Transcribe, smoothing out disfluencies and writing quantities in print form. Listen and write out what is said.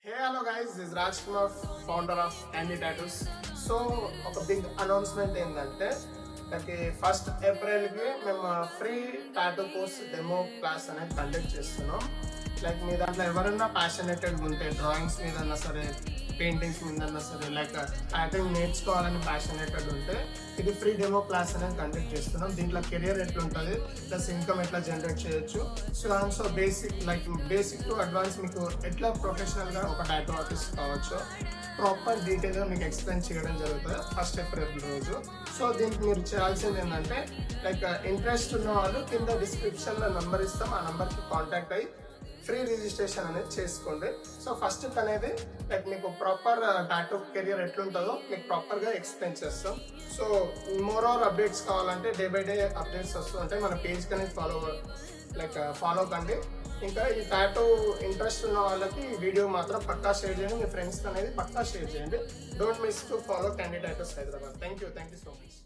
Hey, hello guys, this is Raj Kumar, founder of Candy Tattoos. So ఒక big announcement ఏంటంటే like first ఏప్రిల్కి మేము free tattoo course demo class అనేది conduct చేస్తున్నాం. Like మీ దాంట్లో ఎవరైనా passionated ఉంటే డ్రాయింగ్స్ మీద అన్నా సరే, పెయింటింగ్స్ మీద అన్నా సరే, లైక్ టాటూయింగ్ నేర్చుకోవాలని ప్యాషనేటెడ్ ఉంటే ఇది ఫ్రీ డెమో క్లాస్ అనేది కండక్ట్ చేస్తున్నాం. దీంట్లో కెరియర్ ఎట్లుంటుంది ప్లస్ ఇన్కమ్ ఎట్లా జనరేట్ చేయొచ్చు, so also basic to advance మీకు ఎట్లా ప్రొఫెషనల్గా ఒక టాటూ ఆర్టిస్ట్ కావచ్చు ప్రాపర్ డీటెయిల్గా మీకు ఎక్స్ప్లెయిన్ చేయడం జరుగుతుంది ఫస్ట్ ఏప్రిల్ రోజు. సో దీనికి మీరు చేయాల్సింది ఏంటంటే లైక్ ఇంట్రెస్ట్ ఉన్న వాళ్ళు కింద డిస్క్రిప్షన్లో నెంబర్ ఇస్తాం, ఆ నెంబర్కి కాంటాక్ట్ అయ్యి ఫ్రీ రిజిస్ట్రేషన్ అనేది చేసుకోండి. సో ఫస్ట్ అనేది లైక్ మీకు ప్రాపర్ టాటూ కెరియర్ ఎట్లుంటుందో మీకు ప్రాపర్గా ఎక్స్ప్లెయిన్ చేస్తాం. సో మోర్ ఓవర్ అప్డేట్స్ కావాలంటే డే బై డే అప్డేట్స్ వస్తూ ఉంటాయి. మన పేజ్కి అనేది ఫాలో కండి. ఇంకా ఈ టాటూ ఇంట్రెస్ట్ ఉన్న వాళ్ళకి ఈ వీడియో మాత్రం పక్కా షేర్ చేయండి, మీ ఫ్రెండ్స్కి అనేది పక్కా షేర్ చేయండి. Don't miss to follow candy tattoos Hyderabad. Thank you so much.